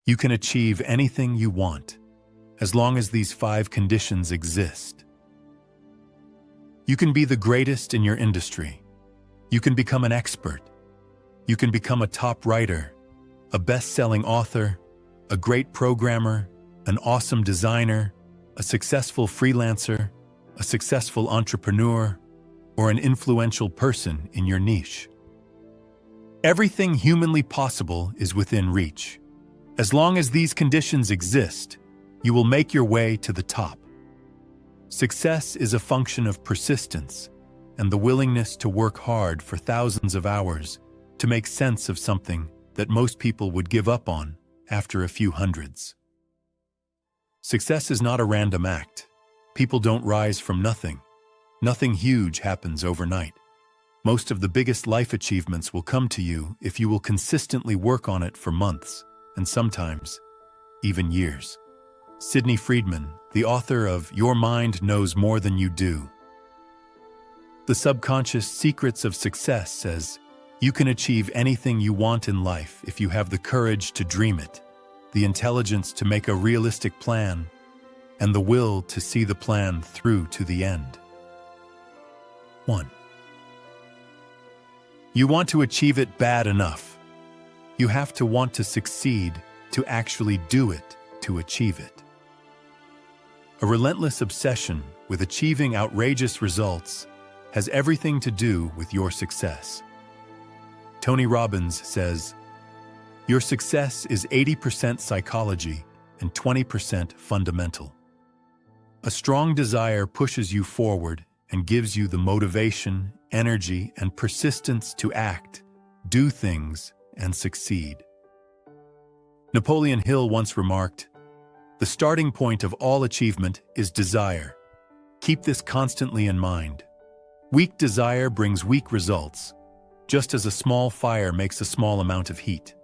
You can achieve anything you want, as long as these 5 conditions exist. You can be the greatest in your industry. You can become an expert. You can become a top writer, a best-selling author, a great programmer, an awesome designer, a successful freelancer, a successful entrepreneur, or an influential person in your niche. Everything humanly possible is within reach. As long as these conditions exist, you will make your way to the top. Success is a function of persistence and the willingness to work hard for thousands of hours to make sense of something that most people would give up on after a few hundreds. Success is not a random act. People don't rise from nothing. Nothing huge happens overnight. Most of the biggest life achievements will come to you if you will consistently work on it for months, and sometimes even years. Sidney Friedman, the author of Your Mind Knows More Than You Do. The Subconscious Secrets of Success says, you can achieve anything you want in life if you have the courage to dream it, the intelligence to make a realistic plan, and the will to see the plan through to the end. 1. You want to achieve it bad enough. You have to want to succeed to actually do it to achieve it. A relentless obsession with achieving outrageous results has everything to do with your success. Tony Robbins says, your success is 80% psychology and 20% fundamental. A strong desire pushes you forward and gives you the motivation, energy, and persistence to act, do things, and succeed. Napoleon Hill once remarked, the starting point of all achievement is desire. Keep this constantly in mind. Weak desire brings weak results, just as a small fire makes a small amount of heat.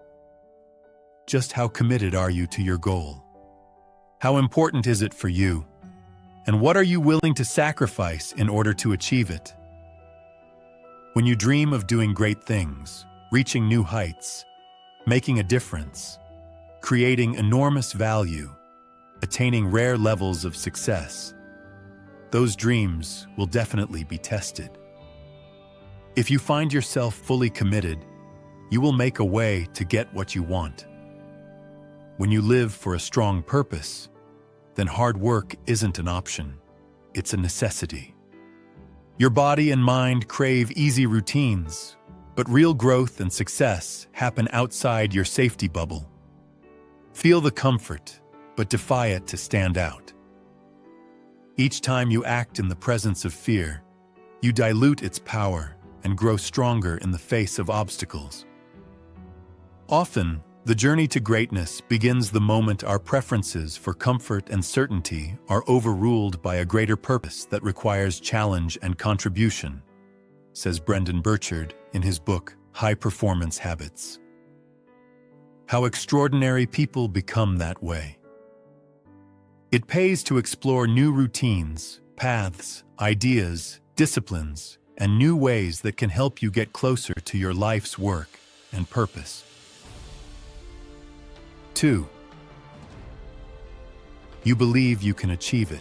Just how committed are you to your goal? How important is it for you? And what are you willing to sacrifice in order to achieve it? When you dream of doing great things, reaching new heights, making a difference, creating enormous value, attaining rare levels of success, those dreams will definitely be tested. If you find yourself fully committed, you will make a way to get what you want. When you live for a strong purpose, then hard work isn't an option, it's a necessity. Your body and mind crave easy routines, but real growth and success happen outside your safety bubble. Feel the comfort, but defy it to stand out. Each time you act in the presence of fear, you dilute its power and grow stronger in the face of obstacles. Often, the journey to greatness begins the moment our preferences for comfort and certainty are overruled by a greater purpose that requires challenge and contribution, says Brendan Burchard in his book, High Performance Habits. How extraordinary people become that way. It pays to explore new routines, paths, ideas, disciplines, and new ways that can help you get closer to your life's work and purpose. 2. You believe you can achieve it.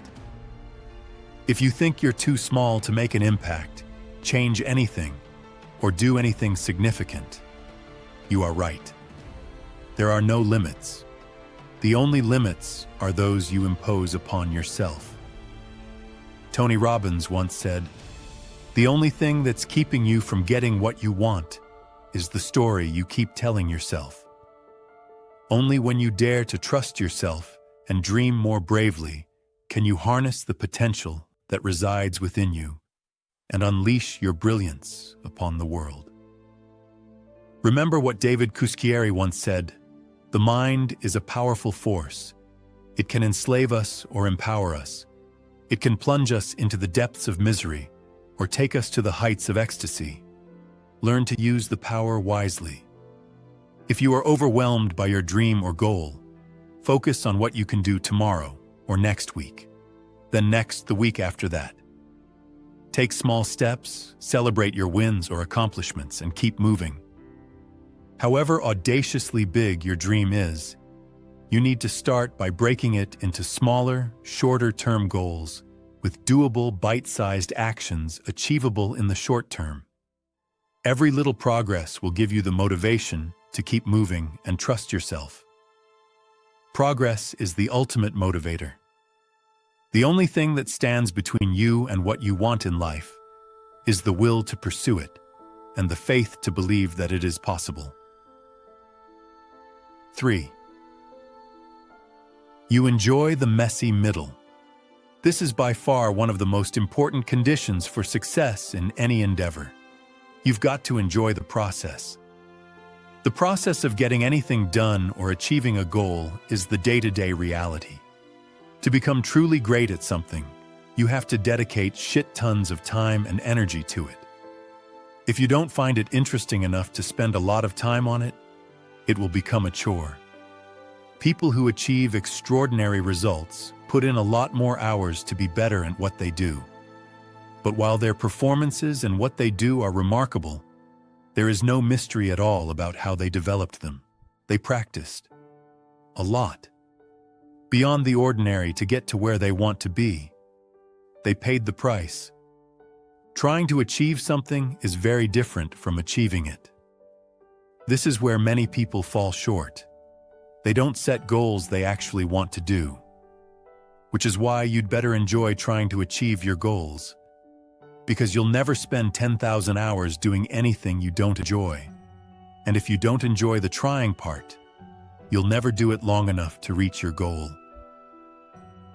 If you think you're too small to make an impact, change anything, or do anything significant, you are right. There are no limits. The only limits are those you impose upon yourself. Tony Robbins once said, the only thing that's keeping you from getting what you want is the story you keep telling yourself. Only when you dare to trust yourself and dream more bravely can you harness the potential that resides within you and unleash your brilliance upon the world. Remember what David Cuschieri once said, the mind is a powerful force. It can enslave us or empower us. It can plunge us into the depths of misery or take us to the heights of ecstasy. Learn to use the power wisely. If you are overwhelmed by your dream or goal, focus on what you can do tomorrow or next week, then next the week after that. Take small steps, celebrate your wins or accomplishments, and keep moving. However audaciously big your dream is, You need to start by breaking it into smaller, shorter-term goals with doable, bite-sized actions achievable in the short term. Every little progress will give you the motivation to keep moving and trust yourself. Progress is the ultimate motivator. The only thing that stands between you and what you want in life is the will to pursue it and the faith to believe that it is possible. 3. You enjoy the messy middle. This is by far one of the most important conditions for success in any endeavor. You've got to enjoy the process. The process of getting anything done or achieving a goal is the day-to-day reality. To become truly great at something, you have to dedicate shit tons of time and energy to it. If you don't find it interesting enough to spend a lot of time on it, it will become a chore. People who achieve extraordinary results put in a lot more hours to be better at what they do. But while their performances and what they do are remarkable, there is no mystery at all about how they developed them. They practiced a lot, beyond the ordinary, to get to where they want to be. They paid the price. Trying to achieve something is very different from achieving it. This is where many people fall short. They don't set goals they actually want to do, which is why you'd better enjoy trying to achieve your goals, because you'll never spend 10,000 hours doing anything you don't enjoy. And if you don't enjoy the trying part, you'll never do it long enough to reach your goal.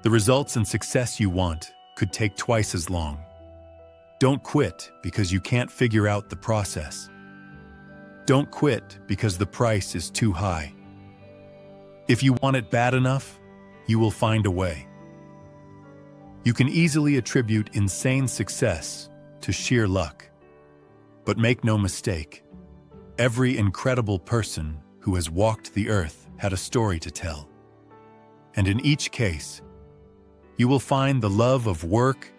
The results and success you want could take twice as long. Don't quit because you can't figure out the process. Don't quit because the price is too high. If you want it bad enough, you will find a way. You can easily attribute insane success to sheer luck. But make no mistake, every incredible person who has walked the earth had a story to tell. And in each case, you will find the love of work,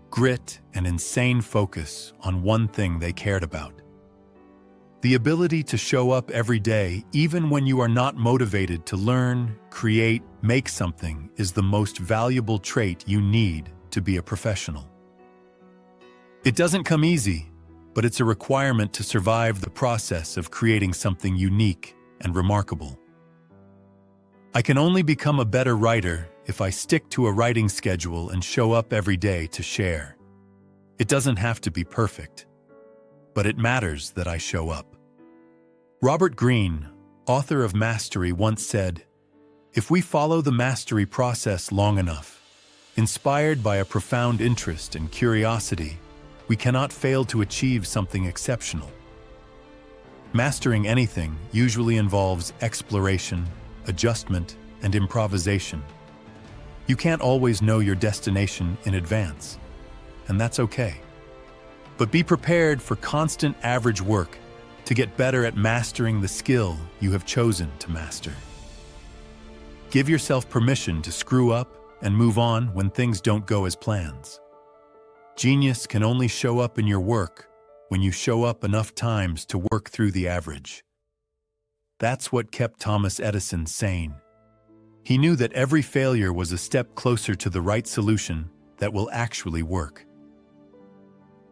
grit, and insane focus on one thing they cared about. The ability to show up every day, even when you are not motivated to learn, create, make something, is the most valuable trait you need to be a professional. It doesn't come easy, but it's a requirement to survive the process of creating something unique and remarkable. I can only become a better writer if I stick to a writing schedule and show up every day to share. It doesn't have to be perfect, but it matters that I show up. Robert Greene, author of Mastery, once said, "If we follow the mastery process long enough, inspired by a profound interest and curiosity, we cannot fail to achieve something exceptional." Mastering anything usually involves exploration, adjustment, and improvisation. You can't always know your destination in advance, and that's okay. But be prepared for constant average work to get better at mastering the skill you have chosen to master. Give yourself permission to screw up and move on when things don't go as planned. Genius can only show up in your work when you show up enough times to work through the average. That's what kept Thomas Edison sane. He knew that every failure was a step closer to the right solution that will actually work.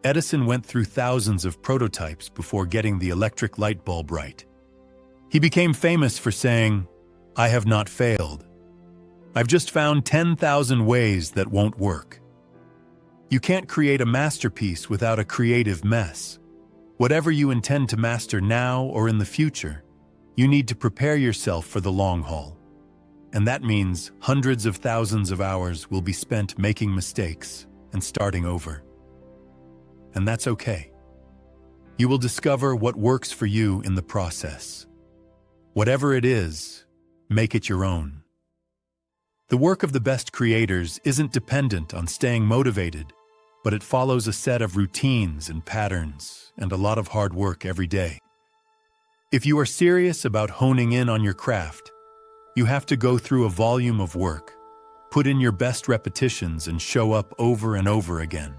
Edison went through thousands of prototypes before getting the electric light bulb right. He became famous for saying, "I have not failed. I've just found 10,000 ways that won't work." You can't create a masterpiece without a creative mess. Whatever you intend to master now or in the future, you need to prepare yourself for the long haul. And that means hundreds of thousands of hours will be spent making mistakes and starting over. And that's okay. You will discover what works for you in the process. Whatever it is, make it your own. The work of the best creators isn't dependent on staying motivated, but it follows a set of routines and patterns and a lot of hard work every day. If you are serious about honing in on your craft, you have to go through a volume of work, put in your best repetitions, and show up over and over again.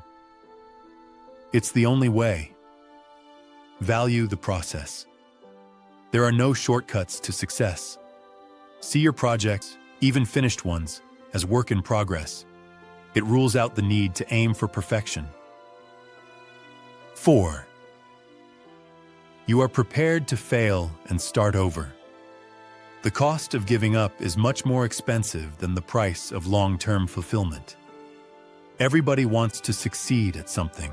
It's the only way. Value the process. There are no shortcuts to success. See your projects, even finished ones, as work in progress. It rules out the need to aim for perfection. 4. You are prepared to fail and start over. The cost of giving up is much more expensive than the price of long-term fulfillment. Everybody wants to succeed at something.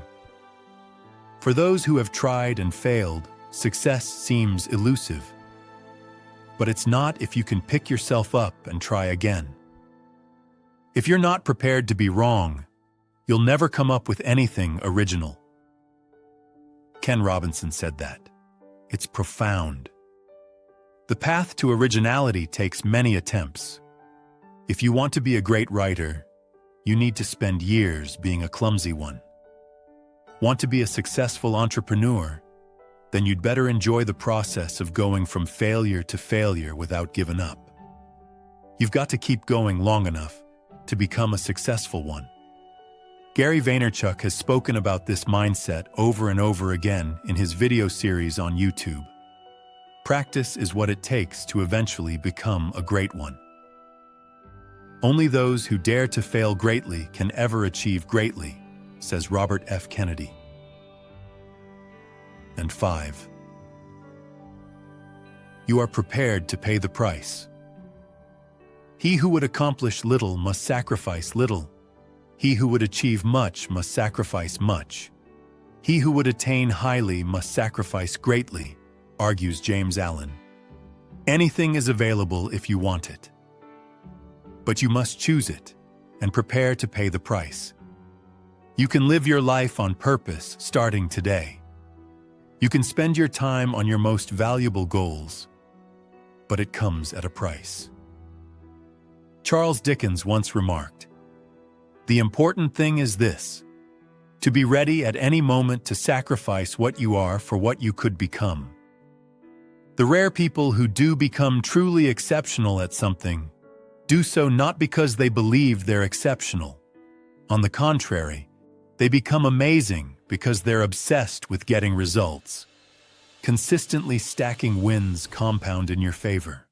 For those who have tried and failed, success seems elusive. But it's not if you can pick yourself up and try again. If you're not prepared to be wrong, you'll never come up with anything original. Ken Robinson said that. It's profound. The path to originality takes many attempts. If you want to be a great writer, you need to spend years being a clumsy one. Want to be a successful entrepreneur? Then you'd better enjoy the process of going from failure to failure without giving up. You've got to keep going long enough to become a successful one. Gary Vaynerchuk has spoken about this mindset over and over again in his video series on YouTube. Practice is what it takes to eventually become a great one. Only those who dare to fail greatly can ever achieve greatly, says Robert F. Kennedy. And 5. You are prepared to pay the price. He who would accomplish little must sacrifice little. He who would achieve much must sacrifice much. He who would attain highly must sacrifice greatly, argues James Allen. Anything is available if you want it. But you must choose it and prepare to pay the price. You can live your life on purpose starting today. You can spend your time on your most valuable goals, but it comes at a price. Charles Dickens once remarked, "The important thing is this, to be ready at any moment to sacrifice what you are for what you could become." The rare people who do become truly exceptional at something do so not because they believe they're exceptional. On the contrary, they become amazing because they're obsessed with getting results. Consistently stacking wins compound in your favor.